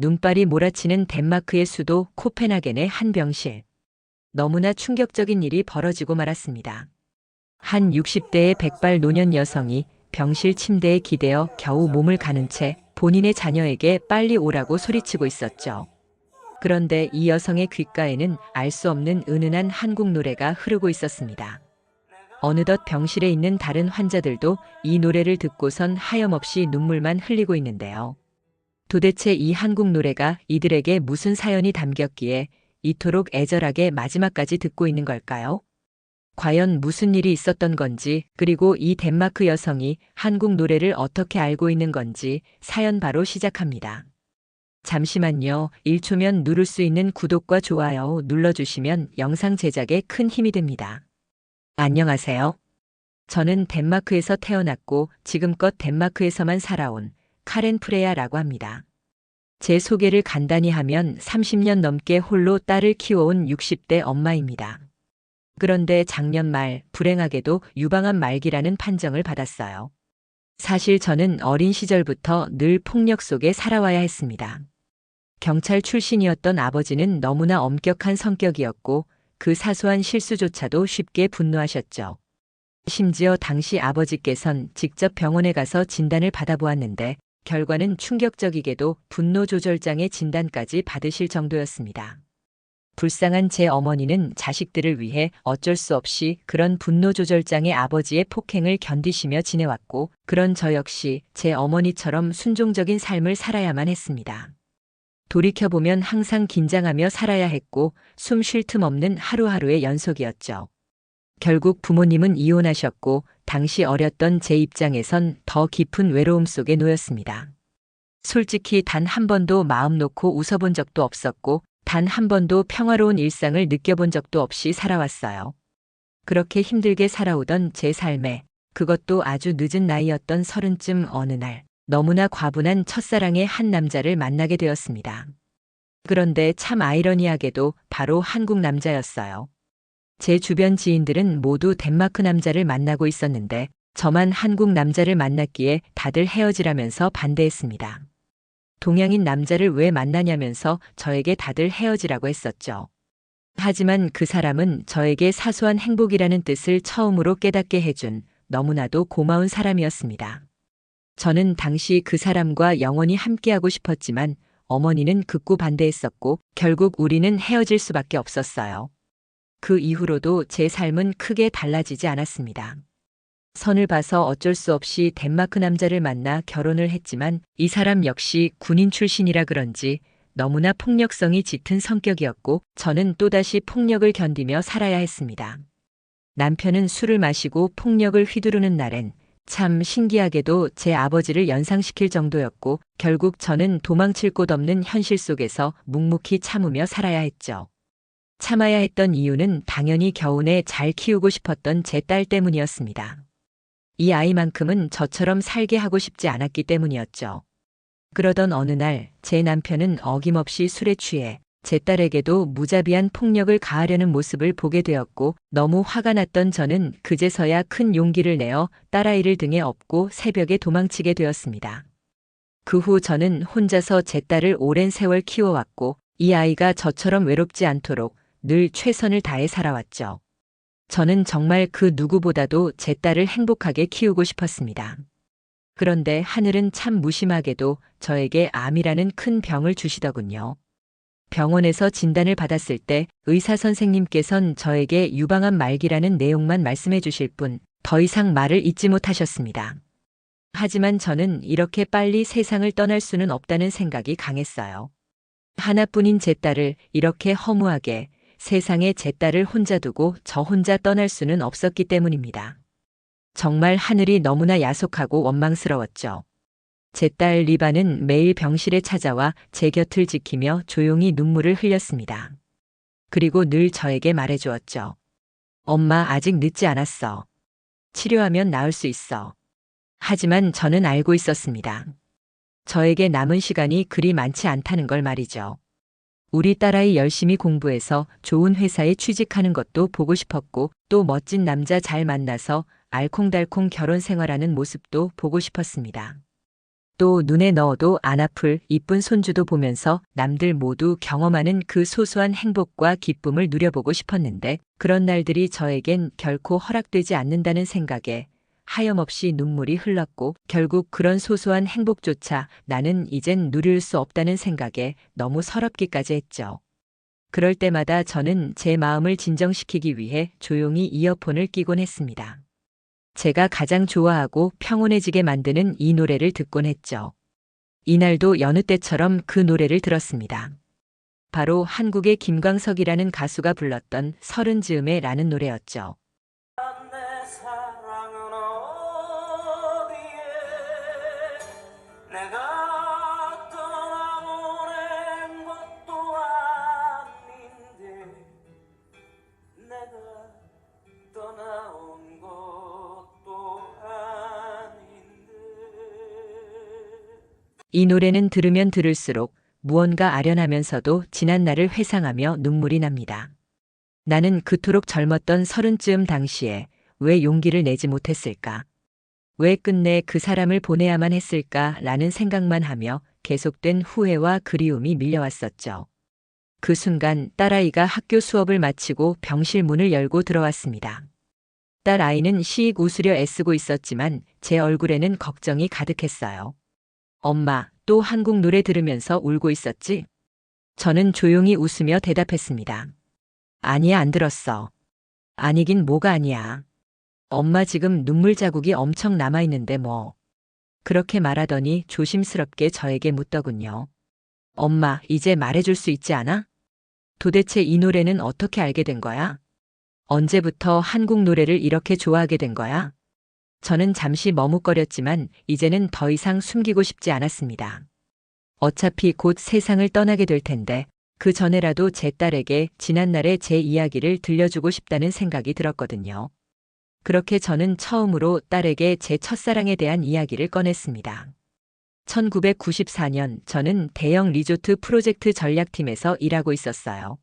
눈발이 몰아치는 덴마크의 수도 코펜하겐의 한 병실. 너무나 충격적인 일이 벌어지고 말았습니다. 한 60대의 백발 노년 여성이 병실 침대에 기대어 겨우 몸을 가는 채 본인의 자녀에게 빨리 오라고 소리치고 있었죠. 그런데 이 여성의 귓가에는 알 수 없는 은은한 한국 노래가 흐르고 있었습니다. 어느덧 병실에 있는 다른 환자들도 이 노래를 듣고선 하염없이 눈물만 흘리고 있는데요. 도대체 이 한국 노래가 이들에게 무슨 사연이 담겼기에 이토록 애절하게 마지막까지 듣고 있는 걸까요? 과연 무슨 일이 있었던 건지, 그리고 이 덴마크 여성이 한국 노래를 어떻게 알고 있는 건지 사연 바로 시작합니다. 잠시만요. 1초면 누를 수 있는 구독과 좋아요 눌러주시면 영상 제작에 큰 힘이 됩니다. 안녕하세요. 저는 덴마크에서 태어났고 지금껏 덴마크에서만 살아온 카렌 프레야라고 합니다. 제 소개를 간단히 하면 30년 넘게 홀로 딸을 키워온 60대 엄마입니다. 그런데 작년 말 불행하게도 유방암 말기라는 판정을 받았어요. 사실 저는 어린 시절부터 늘 폭력 속에 살아와야 했습니다. 경찰 출신이었던 아버지는 너무나 엄격한 성격이었고 그 사소한 실수조차도 쉽게 분노하셨죠. 심지어 당시 아버지께선 직접 병원에 가서 진단을 받아보았는데 결과는 충격적이게도 분노조절장애 진단까지 받으실 정도였습니다. 불쌍한 제 어머니는 자식들을 위해 어쩔 수 없이 그런 분노조절장애 아버지의 폭행을 견디시며 지내왔고 그런 저 역시 제 어머니처럼 순종적인 삶을 살아야만 했습니다. 돌이켜보면 항상 긴장하며 살아야 했고 숨 쉴 틈 없는 하루하루의 연속이었죠. 결국 부모님은 이혼하셨고 당시 어렸던 제 입장에선 더 깊은 외로움 속에 놓였습니다. 솔직히 단 한 번도 마음 놓고 웃어본 적도 없었고 단 한 번도 평화로운 일상을 느껴본 적도 없이 살아왔어요. 그렇게 힘들게 살아오던 제 삶에 그것도 아주 늦은 나이였던 30쯤 어느 날 너무나 과분한 첫사랑의 한 남자를 만나게 되었습니다. 그런데 참 아이러니하게도 바로 한국 남자였어요. 제 주변 지인들은 모두 덴마크 남자를 만나고 있었는데 저만 한국 남자를 만났기에 다들 헤어지라면서 반대했습니다. 동양인 남자를 왜 만나냐면서 저에게 다들 헤어지라고 했었죠. 하지만 그 사람은 저에게 사소한 행복이라는 뜻을 처음으로 깨닫게 해준 너무나도 고마운 사람이었습니다. 저는 당시 그 사람과 영원히 함께하고 싶었지만 어머니는 극구 반대했었고 결국 우리는 헤어질 수밖에 없었어요. 그 이후로도 제 삶은 크게 달라지지 않았습니다. 선을 봐서 어쩔 수 없이 덴마크 남자를 만나 결혼을 했지만 이 사람 역시 군인 출신이라 그런지 너무나 폭력성이 짙은 성격이었고 저는 또다시 폭력을 견디며 살아야 했습니다. 남편은 술을 마시고 폭력을 휘두르는 날엔 참 신기하게도 제 아버지를 연상시킬 정도였고 결국 저는 도망칠 곳 없는 현실 속에서 묵묵히 참으며 살아야 했죠. 참아야 했던 이유는 당연히 겨우내 잘 키우고 싶었던 제 딸 때문이었습니다. 이 아이만큼은 저처럼 살게 하고 싶지 않았기 때문이었죠. 그러던 어느 날 제 남편은 어김없이 술에 취해 제 딸에게도 무자비한 폭력을 가하려는 모습을 보게 되었고 너무 화가 났던 저는 그제서야 큰 용기를 내어 딸아이를 등에 업고 새벽에 도망치게 되었습니다. 그 후 저는 혼자서 제 딸을 오랜 세월 키워왔고 이 아이가 저처럼 외롭지 않도록 늘 최선을 다해 살아왔죠. 저는 정말 그 누구보다도 제 딸을 행복하게 키우고 싶었습니다. 그런데 하늘은 참 무심하게도 저에게 암이라는 큰 병을 주시더군요. 병원에서 진단을 받았을 때 의사 선생님께선 저에게 유방암 말기라는 내용만 말씀해 주실 뿐 더 이상 말을 잇지 못하셨습니다. 하지만 저는 이렇게 빨리 세상을 떠날 수는 없다는 생각이 강했어요. 하나뿐인 제 딸을 이렇게 허무하게 세상에 제 딸을 혼자 두고 저 혼자 떠날 수는 없었기 때문입니다. 정말 하늘이 너무나 야속하고 원망스러웠죠. 제 딸 리바는 매일 병실에 찾아와 제 곁을 지키며 조용히 눈물을 흘렸습니다. 그리고 늘 저에게 말해주었죠. 엄마 아직 늦지 않았어. 치료하면 나을 수 있어. 하지만 저는 알고 있었습니다. 저에게 남은 시간이 그리 많지 않다는 걸 말이죠. 우리 딸아이 열심히 공부해서 좋은 회사에 취직하는 것도 보고 싶었고 또 멋진 남자 잘 만나서 알콩달콩 결혼 생활하는 모습도 보고 싶었습니다. 또 눈에 넣어도 안 아플 이쁜 손주도 보면서 남들 모두 경험하는 그 소소한 행복과 기쁨을 누려보고 싶었는데 그런 날들이 저에겐 결코 허락되지 않는다는 생각에 하염없이 눈물이 흘렀고 결국 그런 소소한 행복조차 나는 이젠 누릴 수 없다는 생각에 너무 서럽기까지 했죠. 그럴 때마다 저는 제 마음을 진정시키기 위해 조용히 이어폰을 끼곤 했습니다. 제가 가장 좋아하고 평온해지게 만드는 이 노래를 듣곤 했죠. 이날도 여느 때처럼 그 노래를 들었습니다. 바로 한국의 김광석이라는 가수가 불렀던 서른 즈음에 라는 노래였죠. 내 사랑은 어디에 내가 떠나보낸 것도 아닌데 내가 떠나온 것도 아닌데. 이 노래는 들으면 들을수록 무언가 아련하면서도 지난 날을 회상하며 눈물이 납니다. 나는 그토록 젊었던 서른쯤 당시에 왜 용기를 내지 못했을까? 왜 끝내 그 사람을 보내야만 했을까? 라는 생각만 하며 계속된 후회와 그리움이 밀려왔었죠. 그 순간 딸아이가 학교 수업을 마치고 병실 문을 열고 들어왔습니다. 딸아이는 시익 웃으려 애쓰고 있었지만 제 얼굴에는 걱정이 가득했어요. 엄마, 또 한국 노래 들으면서 울고 있었지? 저는 조용히 웃으며 대답했습니다. 아니야, 안 들었어. 아니긴 뭐가 아니야. 엄마 지금 눈물 자국이 엄청 남아있는데 뭐. 그렇게 말하더니 조심스럽게 저에게 묻더군요. 엄마, 이제 말해줄 수 있지 않아? 도대체 이 노래는 어떻게 알게 된 거야? 언제부터 한국 노래를 이렇게 좋아하게 된 거야? 저는 잠시 머뭇거렸지만 이제는 더 이상 숨기고 싶지 않았습니다. 어차피 곧 세상을 떠나게 될 텐데 그 전에라도 제 딸에게 지난날의 제 이야기를 들려주고 싶다는 생각이 들었거든요. 그렇게 저는 처음으로 딸에게 제 첫사랑에 대한 이야기를 꺼냈습니다. 1994년 저는 대형 리조트 프로젝트 전략팀에서 일하고 있었어요.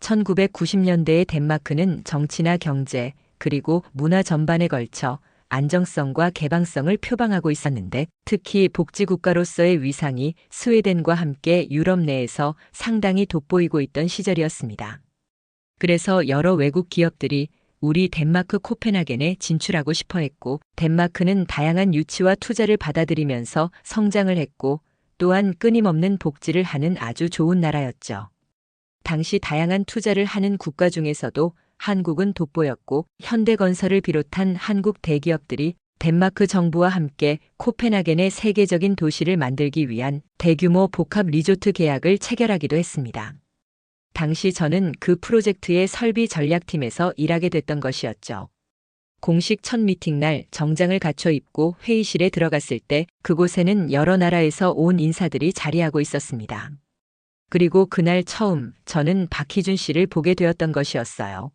1990년대의 덴마크는 정치나 경제, 그리고 문화 전반에 걸쳐 안정성과 개방성을 표방하고 있었는데 특히 복지국가로서의 위상이 스웨덴과 함께 유럽 내에서 상당히 돋보이고 있던 시절이었습니다. 그래서 여러 외국 기업들이 우리 덴마크 코펜하겐에 진출하고 싶어 했고 덴마크는 다양한 유치와 투자를 받아들이면서 성장을 했고 또한 끊임없는 복지를 하는 아주 좋은 나라였죠. 당시 다양한 투자를 하는 국가 중에서도 한국은 돋보였고 현대건설을 비롯한 한국 대기업들이 덴마크 정부와 함께 코펜하겐의 세계적인 도시를 만들기 위한 대규모 복합 리조트 계약을 체결하기도 했습니다. 당시 저는 그 프로젝트의 설비 전략팀에서 일하게 됐던 것이었죠. 공식 첫 미팅날 정장을 갖춰 입고 회의실에 들어갔을 때 그곳에는 여러 나라에서 온 인사들이 자리하고 있었습니다. 그리고 그날 처음 저는 박희준 씨를 보게 되었던 것이었어요.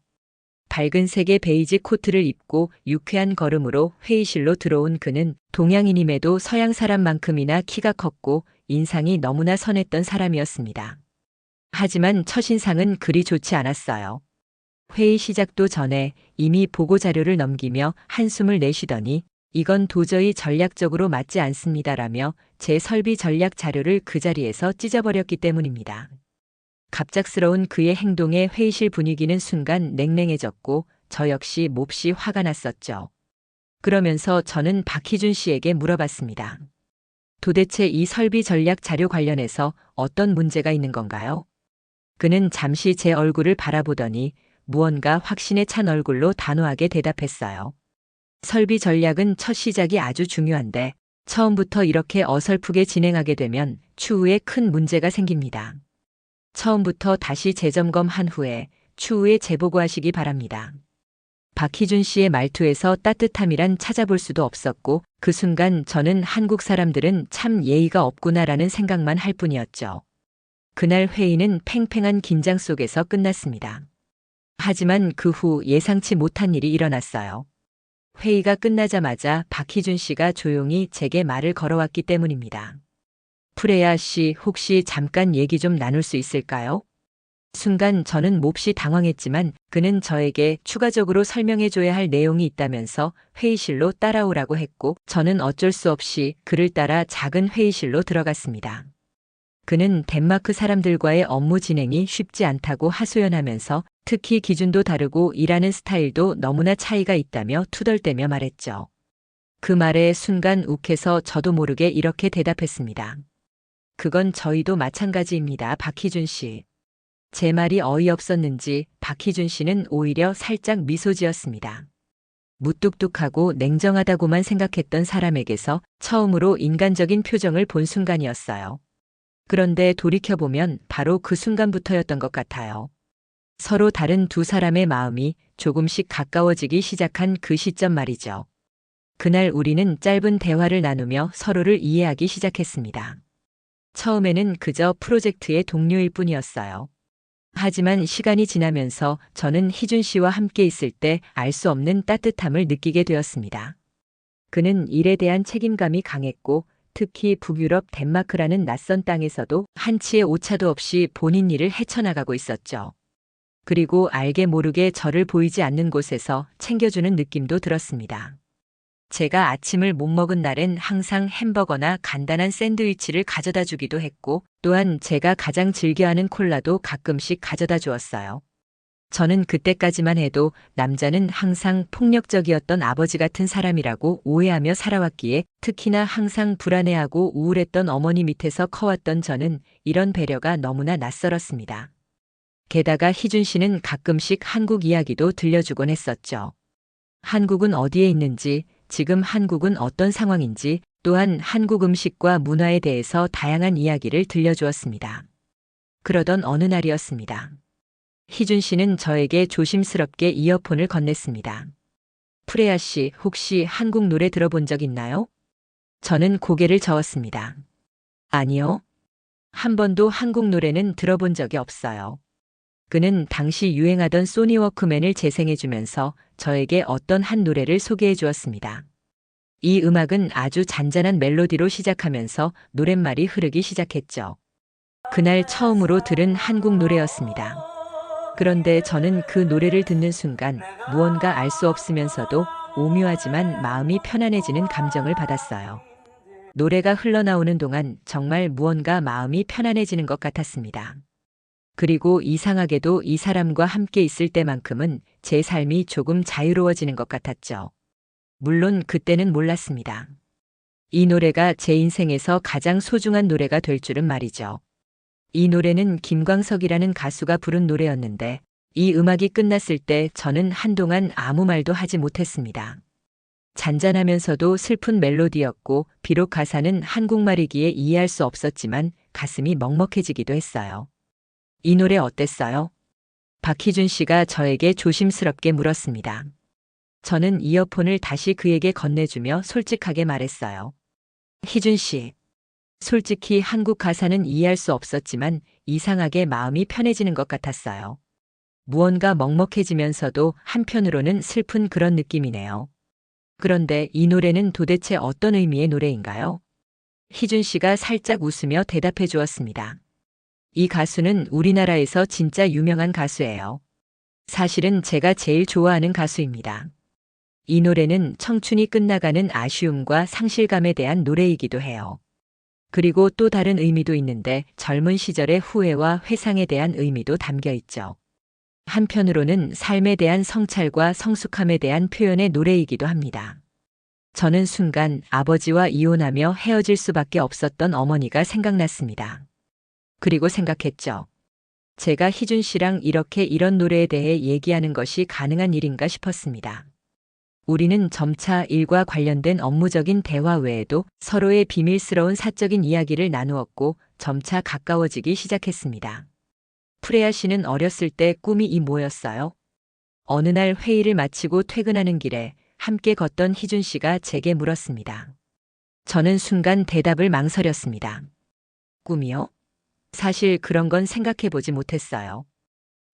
밝은 색의 베이지 코트를 입고 유쾌한 걸음으로 회의실로 들어온 그는 동양인임에도 서양 사람만큼이나 키가 컸고 인상이 너무나 선했던 사람이었습니다. 하지만 첫인상은 그리 좋지 않았어요. 회의 시작도 전에 이미 보고 자료를 넘기며 한숨을 내쉬더니 이건 도저히 전략적으로 맞지 않습니다라며 제 설비 전략 자료를 그 자리에서 찢어버렸기 때문입니다. 갑작스러운 그의 행동에 회의실 분위기는 순간 냉랭해졌고 저 역시 몹시 화가 났었죠. 그러면서 저는 박희준 씨에게 물어봤습니다. 도대체 이 설비 전략 자료 관련해서 어떤 문제가 있는 건가요? 그는 잠시 제 얼굴을 바라보더니 무언가 확신에 찬 얼굴로 단호하게 대답했어요. 설비 전략은 첫 시작이 아주 중요한데 처음부터 이렇게 어설프게 진행하게 되면 추후에 큰 문제가 생깁니다. 처음부터 다시 재점검한 후에 추후에 재보고하시기 바랍니다. 박희준 씨의 말투에서 따뜻함이란 찾아볼 수도 없었고 그 순간 저는 한국 사람들은 참 예의가 없구나라는 생각만 할 뿐이었죠. 그날 회의는 팽팽한 긴장 속에서 끝났습니다. 하지만 그 후 예상치 못한 일이 일어났어요. 회의가 끝나자마자 박희준 씨가 조용히 제게 말을 걸어왔기 때문입니다. 프레야 씨, 혹시 잠깐 얘기 좀 나눌 수 있을까요? 순간 저는 몹시 당황했지만 그는 저에게 추가적으로 설명해줘야 할 내용이 있다면서 회의실로 따라오라고 했고 저는 어쩔 수 없이 그를 따라 작은 회의실로 들어갔습니다. 그는 덴마크 사람들과의 업무 진행이 쉽지 않다고 하소연하면서 특히 기준도 다르고 일하는 스타일도 너무나 차이가 있다며 투덜대며 말했죠. 그 말에 순간 욱해서 저도 모르게 이렇게 대답했습니다. 그건 저희도 마찬가지입니다, 박희준 씨. 제 말이 어이없었는지 박희준 씨는 오히려 살짝 미소 지었습니다. 무뚝뚝하고 냉정하다고만 생각했던 사람에게서 처음으로 인간적인 표정을 본 순간이었어요. 그런데 돌이켜보면 바로 그 순간부터였던 것 같아요. 서로 다른 두 사람의 마음이 조금씩 가까워지기 시작한 그 시점 말이죠. 그날 우리는 짧은 대화를 나누며 서로를 이해하기 시작했습니다. 처음에는 그저 프로젝트의 동료일 뿐이었어요. 하지만 시간이 지나면서 저는 희준 씨와 함께 있을 때 알 수 없는 따뜻함을 느끼게 되었습니다. 그는 일에 대한 책임감이 강했고 특히 북유럽 덴마크라는 낯선 땅에서도 한치의 오차도 없이 본인 일을 헤쳐나가고 있었죠. 그리고 알게 모르게 저를 보이지 않는 곳에서 챙겨주는 느낌도 들었습니다. 제가 아침을 못 먹은 날엔 항상 햄버거나 간단한 샌드위치를 가져다 주기도 했고 또한 제가 가장 즐겨하는 콜라도 가끔씩 가져다 주었어요. 저는 그때까지만 해도 남자는 항상 폭력적이었던 아버지 같은 사람이라고 오해하며 살아왔기에 특히나 항상 불안해하고 우울했던 어머니 밑에서 커왔던 저는 이런 배려가 너무나 낯설었습니다. 게다가 희준 씨는 가끔씩 한국 이야기도 들려주곤 했었죠. 한국은 어디에 있는지, 지금 한국은 어떤 상황인지, 또한 한국 음식과 문화에 대해서 다양한 이야기를 들려주었습니다. 그러던 어느 날이었습니다. 희준 씨는 저에게 조심스럽게 이어폰을 건넸습니다. 프레아 씨, 혹시 한국 노래 들어본 적 있나요? 저는 고개를 저었습니다. 아니요. 한 번도 한국 노래는 들어본 적이 없어요. 그는 당시 유행하던 소니 워크맨을 재생해주면서 저에게 어떤 한 노래를 소개해 주었습니다. 이 음악은 아주 잔잔한 멜로디로 시작하면서 노랫말이 흐르기 시작했죠. 그날 처음으로 들은 한국 노래였습니다. 그런데 저는 그 노래를 듣는 순간 무언가 알 수 없으면서도 오묘하지만 마음이 편안해지는 감정을 받았어요. 노래가 흘러나오는 동안 정말 무언가 마음이 편안해지는 것 같았습니다. 그리고 이상하게도 이 사람과 함께 있을 때만큼은 제 삶이 조금 자유로워지는 것 같았죠. 물론 그때는 몰랐습니다. 이 노래가 제 인생에서 가장 소중한 노래가 될 줄은 말이죠. 이 노래는 김광석이라는 가수가 부른 노래였는데 이 음악이 끝났을 때 저는 한동안 아무 말도 하지 못했습니다. 잔잔하면서도 슬픈 멜로디였고 비록 가사는 한국말이기에 이해할 수 없었지만 가슴이 먹먹해지기도 했어요. 이 노래 어땠어요? 박희준 씨가 저에게 조심스럽게 물었습니다. 저는 이어폰을 다시 그에게 건네주며 솔직하게 말했어요. 희준 씨, 솔직히 한국 가사는 이해할 수 없었지만 이상하게 마음이 편해지는 것 같았어요. 무언가 먹먹해지면서도 한편으로는 슬픈 그런 느낌이네요. 그런데 이 노래는 도대체 어떤 의미의 노래인가요? 희준 씨가 살짝 웃으며 대답해 주었습니다. 이 가수는 우리나라에서 진짜 유명한 가수예요. 사실은 제가 제일 좋아하는 가수입니다. 이 노래는 청춘이 끝나가는 아쉬움과 상실감에 대한 노래이기도 해요. 그리고 또 다른 의미도 있는데 젊은 시절의 후회와 회상에 대한 의미도 담겨 있죠. 한편으로는 삶에 대한 성찰과 성숙함에 대한 표현의 노래이기도 합니다. 저는 순간 아버지와 이혼하며 헤어질 수밖에 없었던 어머니가 생각났습니다. 그리고 생각했죠. 제가 희준 씨랑 이렇게 이런 노래에 대해 얘기하는 것이 가능한 일인가 싶었습니다. 우리는 점차 일과 관련된 업무적인 대화 외에도 서로의 비밀스러운 사적인 이야기를 나누었고 점차 가까워지기 시작했습니다. 프레아 씨는 어렸을 때 꿈이 뭐였어요? 어느 날 회의를 마치고 퇴근하는 길에 함께 걷던 희준 씨가 제게 물었습니다. 저는 순간 대답을 망설였습니다. 꿈이요? 사실 그런 건 생각해 보지 못했어요.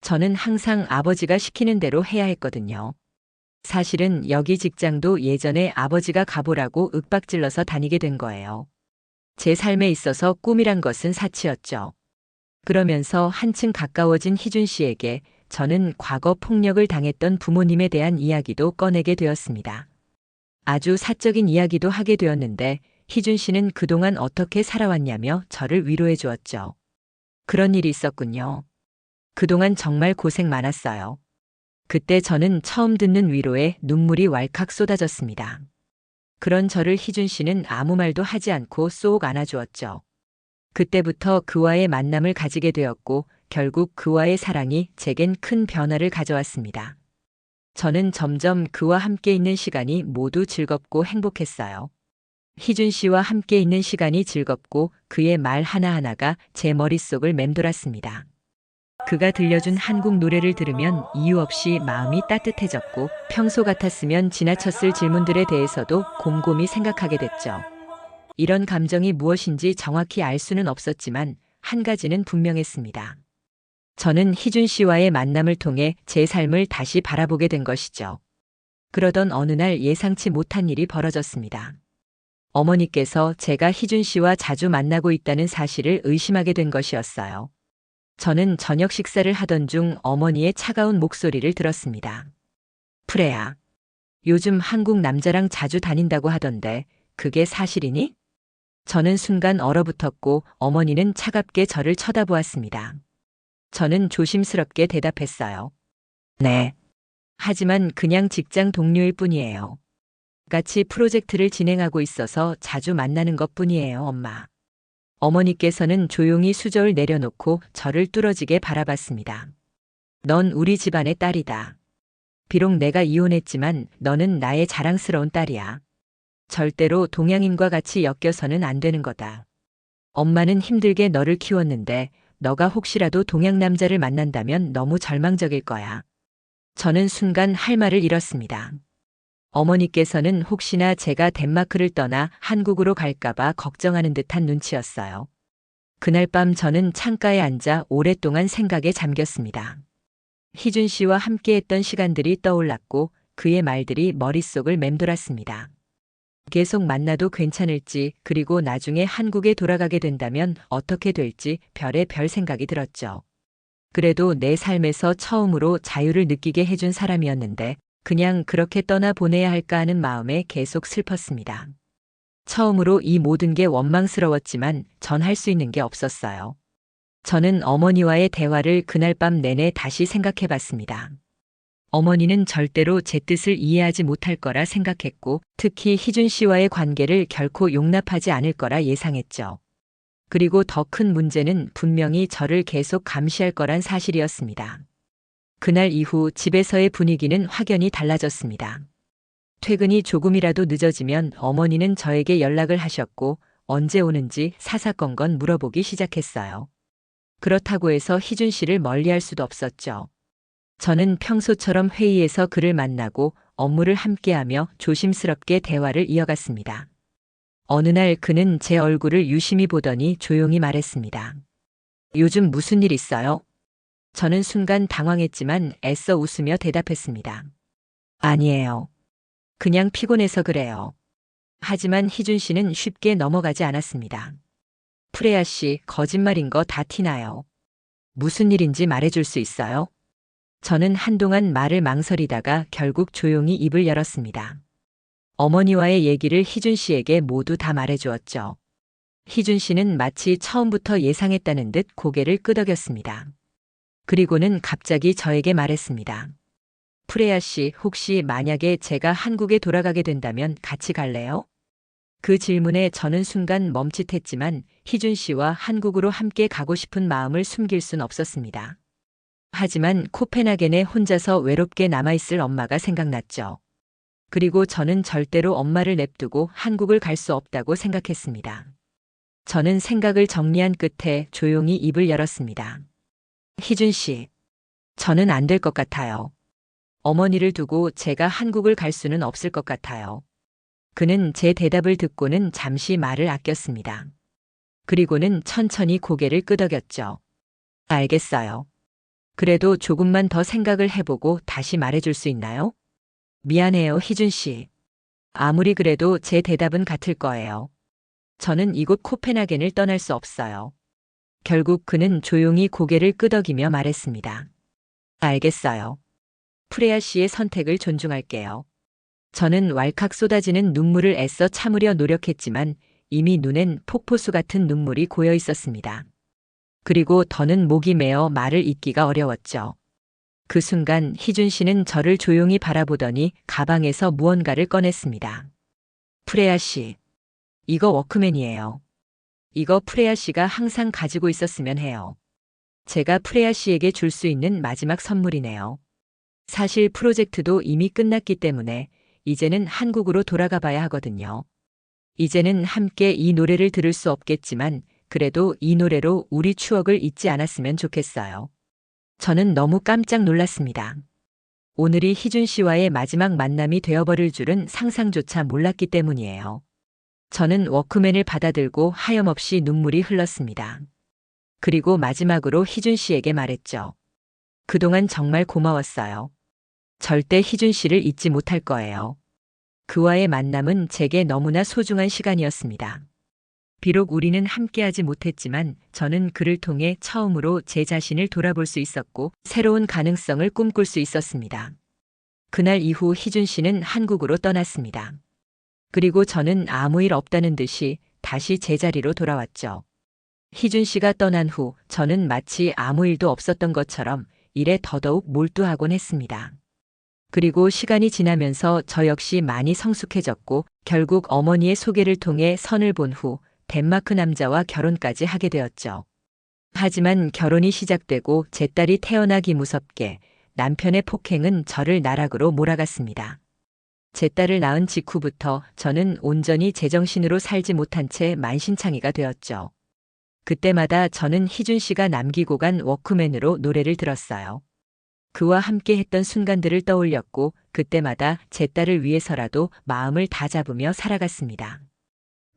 저는 항상 아버지가 시키는 대로 해야 했거든요. 사실은 여기 직장도 예전에 아버지가 가보라고 윽박질러서 다니게 된 거예요. 제 삶에 있어서 꿈이란 것은 사치였죠. 그러면서 한층 가까워진 희준 씨에게 저는 과거 폭력을 당했던 부모님에 대한 이야기도 꺼내게 되었습니다. 아주 사적인 이야기도 하게 되었는데 희준 씨는 그동안 어떻게 살아왔냐며 저를 위로해 주었죠. 그런 일이 있었군요. 그동안 정말 고생 많았어요. 그때 저는 처음 듣는 위로에 눈물이 왈칵 쏟아졌습니다. 그런 저를 희준 씨는 아무 말도 하지 않고 쏙 안아주었죠. 그때부터 그와의 만남을 가지게 되었고 결국 그와의 사랑이 제겐 큰 변화를 가져왔습니다. 저는 점점 그와 함께 있는 시간이 모두 즐겁고 행복했어요. 희준 씨와 함께 있는 시간이 즐겁고 그의 말 하나하나가 제 머릿속을 맴돌았습니다. 그가 들려준 한국 노래를 들으면 이유 없이 마음이 따뜻해졌고 평소 같았으면 지나쳤을 질문들에 대해서도 곰곰이 생각하게 됐죠. 이런 감정이 무엇인지 정확히 알 수는 없었지만 한 가지는 분명했습니다. 저는 희준 씨와의 만남을 통해 제 삶을 다시 바라보게 된 것이죠. 그러던 어느 날 예상치 못한 일이 벌어졌습니다. 어머니께서 제가 희준 씨와 자주 만나고 있다는 사실을 의심하게 된 것이었어요. 저는 저녁 식사를 하던 중 어머니의 차가운 목소리를 들었습니다. 프레야, 요즘 한국 남자랑 자주 다닌다고 하던데 그게 사실이니? 저는 순간 얼어붙었고 어머니는 차갑게 저를 쳐다보았습니다. 저는 조심스럽게 대답했어요. 네. 하지만 그냥 직장 동료일 뿐이에요. 같이 프로젝트를 진행하고 있어서 자주 만나는 것 뿐이에요, 엄마. 어머니께서는 조용히 수저를 내려놓고 저를 뚫어지게 바라봤습니다. 넌 우리 집안의 딸이다. 비록 내가 이혼했지만 너는 나의 자랑스러운 딸이야. 절대로 동양인과 같이 엮여서는 안 되는 거다. 엄마는 힘들게 너를 키웠는데 너가 혹시라도 동양 남자를 만난다면 너무 절망적일 거야. 저는 순간 할 말을 잃었습니다. 어머니께서는 혹시나 제가 덴마크를 떠나 한국으로 갈까봐 걱정하는 듯한 눈치였어요. 그날 밤 저는 창가에 앉아 오랫동안 생각에 잠겼습니다. 희준 씨와 함께했던 시간들이 떠올랐고 그의 말들이 머릿속을 맴돌았습니다. 계속 만나도 괜찮을지 그리고 나중에 한국에 돌아가게 된다면 어떻게 될지 별의 별 생각이 들었죠. 그래도 내 삶에서 처음으로 자유를 느끼게 해준 사람이었는데 그냥 그렇게 떠나보내야 할까 하는 마음에 계속 슬펐습니다. 처음으로 이 모든 게 원망스러웠지만 전 할 수 있는 게 없었어요. 저는 어머니와의 대화를 그날 밤 내내 다시 생각해 봤습니다. 어머니는 절대로 제 뜻을 이해하지 못할 거라 생각했고 특히 희준 씨와의 관계를 결코 용납하지 않을 거라 예상했죠. 그리고 더 큰 문제는 분명히 저를 계속 감시할 거란 사실이었습니다. 그날 이후 집에서의 분위기는 확연히 달라졌습니다. 퇴근이 조금이라도 늦어지면 어머니는 저에게 연락을 하셨고 언제 오는지 사사건건 물어보기 시작했어요. 그렇다고 해서 희준 씨를 멀리할 수도 없었죠. 저는 평소처럼 회의에서 그를 만나고 업무를 함께하며 조심스럽게 대화를 이어갔습니다. 어느 날 그는 제 얼굴을 유심히 보더니 조용히 말했습니다. 요즘 무슨 일 있어요? 저는 순간 당황했지만 애써 웃으며 대답했습니다. 아니에요. 그냥 피곤해서 그래요. 하지만 희준 씨는 쉽게 넘어가지 않았습니다. 프레야 씨, 거짓말인 거 다 티나요. 무슨 일인지 말해줄 수 있어요? 저는 한동안 말을 망설이다가 결국 조용히 입을 열었습니다. 어머니와의 얘기를 희준 씨에게 모두 다 말해주었죠. 희준 씨는 마치 처음부터 예상했다는 듯 고개를 끄덕였습니다. 그리고는 갑자기 저에게 말했습니다. 프레야 씨, 혹시 만약에 제가 한국에 돌아가게 된다면 같이 갈래요? 그 질문에 저는 순간 멈칫했지만 희준 씨와 한국으로 함께 가고 싶은 마음을 숨길 순 없었습니다. 하지만 코펜하겐에 혼자서 외롭게 남아있을 엄마가 생각났죠. 그리고 저는 절대로 엄마를 냅두고 한국을 갈 수 없다고 생각했습니다. 저는 생각을 정리한 끝에 조용히 입을 열었습니다. 희준 씨, 저는 안 될 것 같아요. 어머니를 두고 제가 한국을 갈 수는 없을 것 같아요. 그는 제 대답을 듣고는 잠시 말을 아꼈습니다. 그리고는 천천히 고개를 끄덕였죠. 알겠어요. 그래도 조금만 더 생각을 해보고 다시 말해줄 수 있나요? 미안해요, 희준 씨. 아무리 그래도 제 대답은 같을 거예요. 저는 이곳 코펜하겐을 떠날 수 없어요. 결국 그는 조용히 고개를 끄덕이며 말했습니다. 알겠어요. 프레아 씨의 선택을 존중할게요. 저는 왈칵 쏟아지는 눈물을 애써 참으려 노력했지만 이미 눈엔 폭포수 같은 눈물이 고여 있었습니다. 그리고 더는 목이 메어 말을 잇기가 어려웠죠. 그 순간 희준 씨는 저를 조용히 바라보더니 가방에서 무언가를 꺼냈습니다. 프레아 씨, 이거 워크맨이에요. 이거 프레아 씨가 항상 가지고 있었으면 해요. 제가 프레아 씨에게 줄 수 있는 마지막 선물이네요. 사실 프로젝트도 이미 끝났기 때문에 이제는 한국으로 돌아가 봐야 하거든요. 이제는 함께 이 노래를 들을 수 없겠지만 그래도 이 노래로 우리 추억을 잊지 않았으면 좋겠어요. 저는 너무 깜짝 놀랐습니다. 오늘이 희준 씨와의 마지막 만남이 되어버릴 줄은 상상조차 몰랐기 때문이에요. 저는 워크맨을 받아들고 하염없이 눈물이 흘렀습니다. 그리고 마지막으로 희준 씨에게 말했죠. 그동안 정말 고마웠어요. 절대 희준 씨를 잊지 못할 거예요. 그와의 만남은 제게 너무나 소중한 시간이었습니다. 비록 우리는 함께하지 못했지만 저는 그를 통해 처음으로 제 자신을 돌아볼 수 있었고 새로운 가능성을 꿈꿀 수 있었습니다. 그날 이후 희준 씨는 한국으로 떠났습니다. 그리고 저는 아무 일 없다는 듯이 다시 제자리로 돌아왔죠. 희준 씨가 떠난 후 저는 마치 아무 일도 없었던 것처럼 일에 더더욱 몰두하곤 했습니다. 그리고 시간이 지나면서 저 역시 많이 성숙해졌고 결국 어머니의 소개를 통해 선을 본 후 덴마크 남자와 결혼까지 하게 되었죠. 하지만 결혼이 시작되고 제 딸이 태어나기 무섭게 남편의 폭행은 저를 나락으로 몰아갔습니다. 제 딸을 낳은 직후부터 저는 온전히 제정신으로 살지 못한 채 만신창이가 되었죠. 그때마다 저는 희준 씨가 남기고 간 워크맨으로 노래를 들었어요. 그와 함께 했던 순간들을 떠올렸고 그때마다 제 딸을 위해서라도 마음을 다잡으며 살아갔습니다.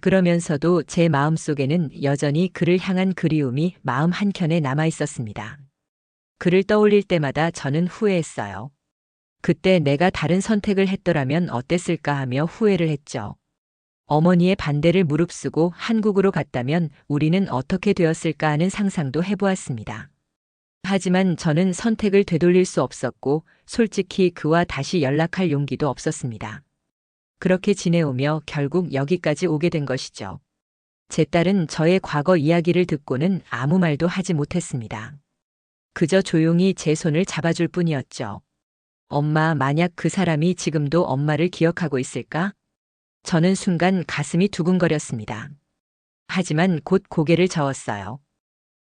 그러면서도 제 마음속에는 여전히 그를 향한 그리움이 마음 한켠에 남아 있었습니다. 그를 떠올릴 때마다 저는 후회했어요. 그때 내가 다른 선택을 했더라면 어땠을까 하며 후회를 했죠. 어머니의 반대를 무릅쓰고 한국으로 갔다면 우리는 어떻게 되었을까 하는 상상도 해보았습니다. 하지만 저는 선택을 되돌릴 수 없었고 솔직히 그와 다시 연락할 용기도 없었습니다. 그렇게 지내오며 결국 여기까지 오게 된 것이죠. 제 딸은 저의 과거 이야기를 듣고는 아무 말도 하지 못했습니다. 그저 조용히 제 손을 잡아줄 뿐이었죠. 엄마, 만약 그 사람이 지금도 엄마를 기억하고 있을까? 저는 순간 가슴이 두근거렸습니다. 하지만 곧 고개를 저었어요.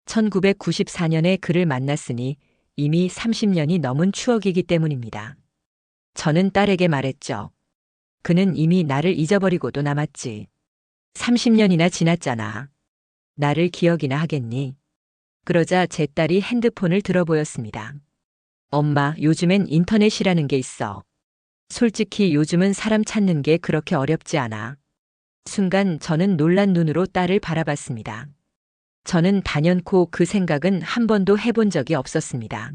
1994년에 그를 만났으니 이미 30년이 넘은 추억이기 때문입니다. 저는 딸에게 말했죠. 그는 이미 나를 잊어버리고도 남았지. 30년이나 지났잖아. 나를 기억이나 하겠니? 그러자 제 딸이 핸드폰을 들어보였습니다. 엄마, 요즘엔 인터넷이라는 게 있어. 솔직히 요즘은 사람 찾는 게 그렇게 어렵지 않아. 순간 저는 놀란 눈으로 딸을 바라봤습니다. 저는 단연코 그 생각은 한 번도 해본 적이 없었습니다.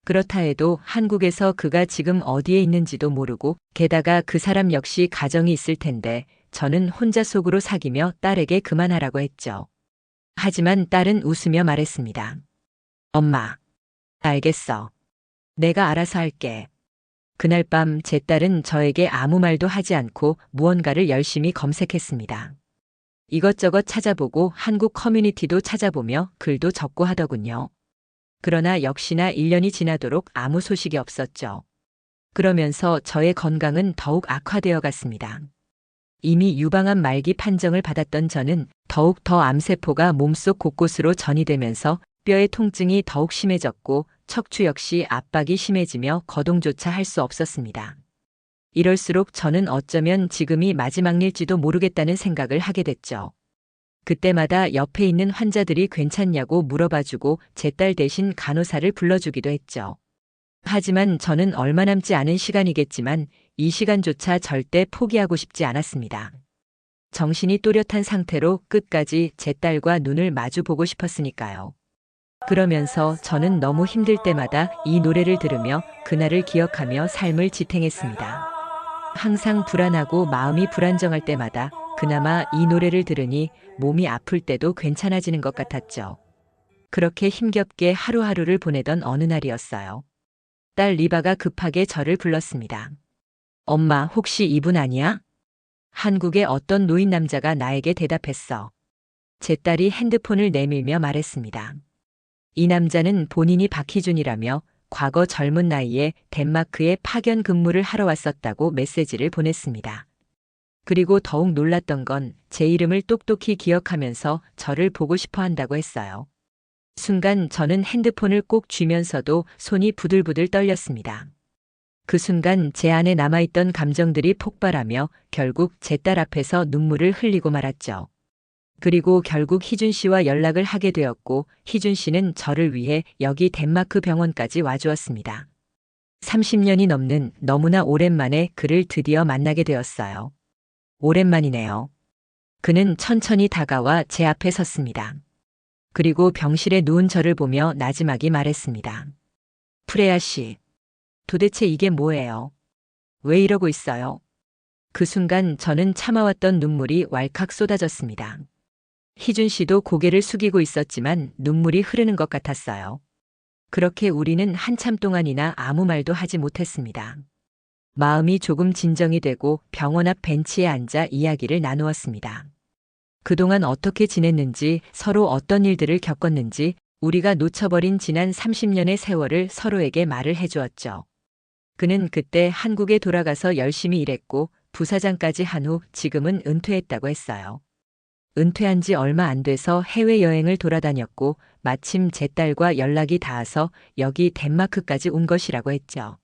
그렇다 해도 한국에서 그가 지금 어디에 있는지도 모르고 게다가 그 사람 역시 가정이 있을 텐데 저는 혼자 속으로 사귀며 딸에게 그만하라고 했죠. 하지만 딸은 웃으며 말했습니다. 엄마, 알겠어. 내가 알아서 할게. 그날 밤 제 딸은 저에게 아무 말도 하지 않고 무언가를 열심히 검색했습니다. 이것저것 찾아보고 한국 커뮤니티도 찾아보며 글도 적고 하더군요. 그러나 역시나 1년이 지나도록 아무 소식이 없었죠. 그러면서 저의 건강은 더욱 악화되어 갔습니다. 이미 유방암 말기 판정을 받았던 저는 더욱 더 암세포가 몸속 곳곳으로 전이되면서 뼈의 통증이 더욱 심해졌고 척추 역시 압박이 심해지며 거동조차 할 수 없었습니다. 이럴수록 저는 어쩌면 지금이 마지막 일지도 모르겠다는 생각을 하게 됐죠. 그때마다 옆에 있는 환자들이 괜찮냐고 물어봐주고 제 딸 대신 간호사를 불러주기도 했죠. 하지만 저는 얼마 남지 않은 시간이겠지만 이 시간조차 절대 포기하고 싶지 않았습니다. 정신이 또렷한 상태로 끝까지 제 딸과 눈을 마주 보고 싶었으니까요. 그러면서 저는 너무 힘들 때마다 이 노래를 들으며 그날을 기억하며 삶을 지탱했습니다. 항상 불안하고 마음이 불안정할 때마다 그나마 이 노래를 들으니 몸이 아플 때도 괜찮아지는 것 같았죠. 그렇게 힘겹게 하루하루를 보내던 어느 날이었어요. 딸 리바가 급하게 저를 불렀습니다. 엄마, 혹시 이분 아니야? 한국의 어떤 노인 남자가 나에게 대답했어. 제 딸이 핸드폰을 내밀며 말했습니다. 이 남자는 본인이 박희준이라며 과거 젊은 나이에 덴마크에 파견 근무를 하러 왔었다고 메시지를 보냈습니다. 그리고 더욱 놀랐던 건 제 이름을 똑똑히 기억하면서 저를 보고 싶어 한다고 했어요. 순간 저는 핸드폰을 꼭 쥐면서도 손이 부들부들 떨렸습니다. 그 순간 제 안에 남아있던 감정들이 폭발하며 결국 제 딸 앞에서 눈물을 흘리고 말았죠. 그리고 결국 희준 씨와 연락을 하게 되었고 희준 씨는 저를 위해 여기 덴마크 병원까지 와주었습니다. 30년이 넘는 너무나 오랜만에 그를 드디어 만나게 되었어요. 오랜만이네요. 그는 천천히 다가와 제 앞에 섰습니다. 그리고 병실에 누운 저를 보며 나지막이 말했습니다. 프레아 씨, 도대체 이게 뭐예요? 왜 이러고 있어요? 그 순간 저는 참아왔던 눈물이 왈칵 쏟아졌습니다. 희준 씨도 고개를 숙이고 있었지만 눈물이 흐르는 것 같았어요. 그렇게 우리는 한참 동안이나 아무 말도 하지 못했습니다. 마음이 조금 진정이 되고 병원 앞 벤치에 앉아 이야기를 나누었습니다. 그동안 어떻게 지냈는지, 서로 어떤 일들을 겪었는지, 우리가 놓쳐버린 지난 30년의 세월을 서로에게 말을 해주었죠. 그는 그때 한국에 돌아가서 열심히 일했고 부사장까지 한 후 지금은 은퇴했다고 했어요. 은퇴한 지 얼마 안 돼서 해외여행을 돌아다녔고 마침 제 딸과 연락이 닿아서 여기 덴마크까지 온 것이라고 했죠.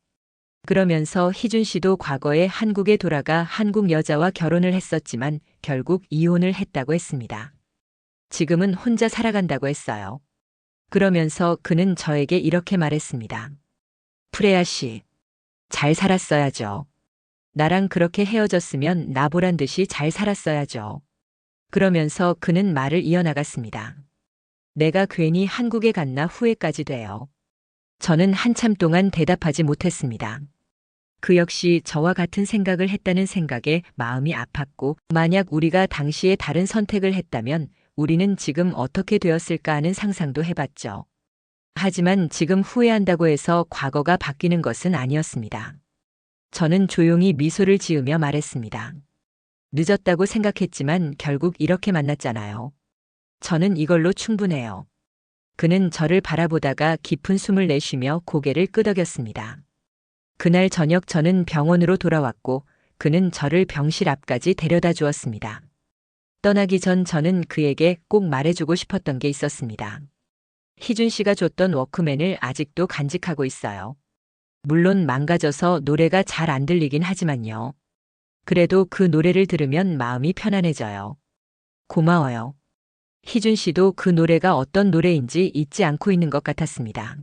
그러면서 희준 씨도 과거에 한국에 돌아가 한국 여자와 결혼을 했었지만 결국 이혼을 했다고 했습니다. 지금은 혼자 살아간다고 했어요. 그러면서 그는 저에게 이렇게 말했습니다. 프레아 씨, 잘 살았어야죠. 나랑 그렇게 헤어졌으면 나보란 듯이 잘 살았어야죠. 그러면서 그는 말을 이어나갔습니다. 내가 괜히 한국에 갔나 후회까지 돼요. 저는 한참 동안 대답하지 못했습니다. 그 역시 저와 같은 생각을 했다는 생각에 마음이 아팠고 만약 우리가 당시에 다른 선택을 했다면 우리는 지금 어떻게 되었을까 하는 상상도 해봤죠. 하지만 지금 후회한다고 해서 과거가 바뀌는 것은 아니었습니다. 저는 조용히 미소를 지으며 말했습니다. 늦었다고 생각했지만 결국 이렇게 만났잖아요. 저는 이걸로 충분해요. 그는 저를 바라보다가 깊은 숨을 내쉬며 고개를 끄덕였습니다. 그날 저녁 저는 병원으로 돌아왔고 그는 저를 병실 앞까지 데려다 주었습니다. 떠나기 전 저는 그에게 꼭 말해주고 싶었던 게 있었습니다. 희준 씨가 줬던 워크맨을 아직도 간직하고 있어요. 물론 망가져서 노래가 잘 안 들리긴 하지만요. 그래도 그 노래를 들으면 마음이 편안해져요. 고마워요. 희준 씨도 그 노래가 어떤 노래인지 잊지 않고 있는 것 같았습니다.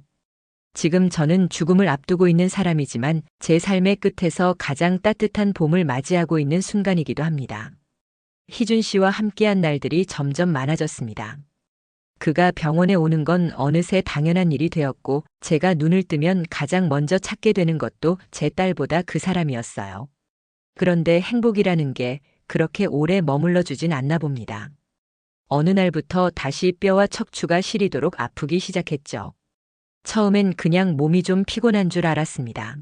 지금 저는 죽음을 앞두고 있는 사람이지만 제 삶의 끝에서 가장 따뜻한 봄을 맞이하고 있는 순간이기도 합니다. 희준 씨와 함께한 날들이 점점 많아졌습니다. 그가 병원에 오는 건 어느새 당연한 일이 되었고 제가 눈을 뜨면 가장 먼저 찾게 되는 것도 제 딸보다 그 사람이었어요. 그런데 행복이라는 게 그렇게 오래 머물러 주진 않나 봅니다. 어느 날부터 다시 뼈와 척추가 시리도록 아프기 시작했죠. 처음엔 그냥 몸이 좀 피곤한 줄 알았습니다.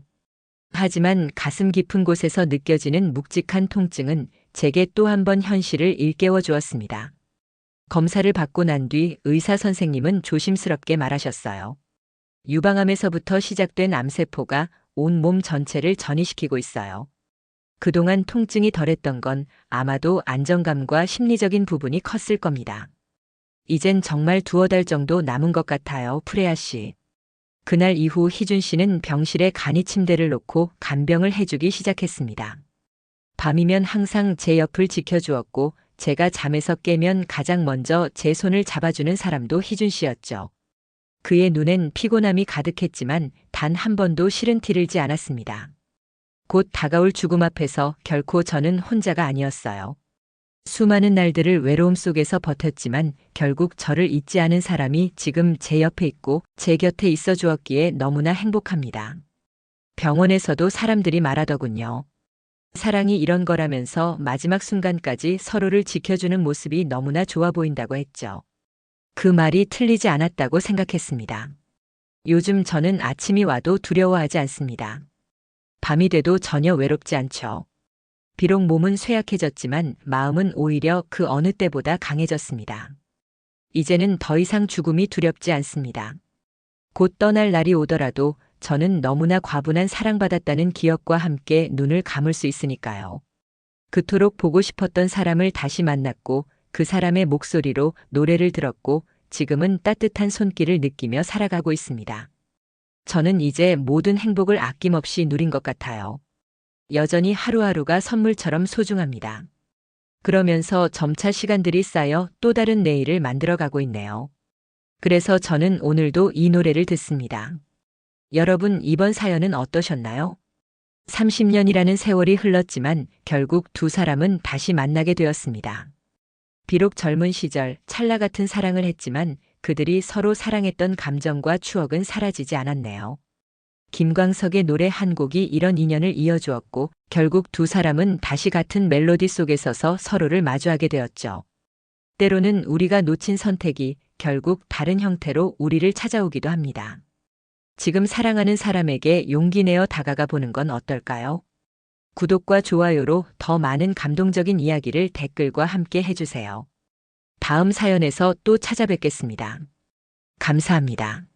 하지만 가슴 깊은 곳에서 느껴지는 묵직한 통증은 제게 또 한 번 현실을 일깨워 주었습니다. 검사를 받고 난 뒤 의사 선생님은 조심스럽게 말하셨어요. 유방암에서부터 시작된 암세포가 온 몸 전체를 전이시키고 있어요. 그동안 통증이 덜했던 건 아마도 안정감과 심리적인 부분이 컸을 겁니다. 이젠 정말 두어 달 정도 남은 것 같아요, 프레아 씨. 그날 이후 희준 씨는 병실에 간이 침대를 놓고 간병을 해주기 시작했습니다. 밤이면 항상 제 옆을 지켜주었고 제가 잠에서 깨면 가장 먼저 제 손을 잡아주는 사람도 희준 씨였죠. 그의 눈엔 피곤함이 가득했지만 단 한 번도 싫은 티를 지 않았습니다. 곧 다가올 죽음 앞에서 결코 저는 혼자가 아니었어요. 수많은 날들을 외로움 속에서 버텼지만 결국 저를 잊지 않은 사람이 지금 제 옆에 있고 제 곁에 있어 주었기에 너무나 행복합니다. 병원에서도 사람들이 말하더군요. 사랑이 이런 거라면서 마지막 순간까지 서로를 지켜주는 모습이 너무나 좋아 보인다고 했죠. 그 말이 틀리지 않았다고 생각했습니다. 요즘 저는 아침이 와도 두려워하지 않습니다. 밤이 돼도 전혀 외롭지 않죠. 비록 몸은 쇠약해졌지만 마음은 오히려 그 어느 때보다 강해졌습니다. 이제는 더 이상 죽음이 두렵지 않습니다. 곧 떠날 날이 오더라도 저는 너무나 과분한 사랑받았다는 기억과 함께 눈을 감을 수 있으니까요. 그토록 보고 싶었던 사람을 다시 만났고 그 사람의 목소리로 노래를 들었고 지금은 따뜻한 손길을 느끼며 살아가고 있습니다. 저는 이제 모든 행복을 아낌없이 누린 것 같아요. 여전히 하루하루가 선물처럼 소중합니다. 그러면서 점차 시간들이 쌓여 또 다른 내일을 만들어가고 있네요. 그래서 저는 오늘도 이 노래를 듣습니다. 여러분, 이번 사연은 어떠셨나요? 30년이라는 세월이 흘렀지만 결국 두 사람은 다시 만나게 되었습니다. 비록 젊은 시절 찰나 같은 사랑을 했지만 그들이 서로 사랑했던 감정과 추억은 사라지지 않았네요. 김광석의 노래 한 곡이 이런 인연을 이어주었고 결국 두 사람은 다시 같은 멜로디 속에 서서 서로를 마주하게 되었죠. 때로는 우리가 놓친 선택이 결국 다른 형태로 우리를 찾아오기도 합니다. 지금 사랑하는 사람에게 용기 내어 다가가 보는 건 어떨까요? 구독과 좋아요로 더 많은 감동적인 이야기를 댓글과 함께 해주세요. 다음 사연에서 또 찾아뵙겠습니다. 감사합니다.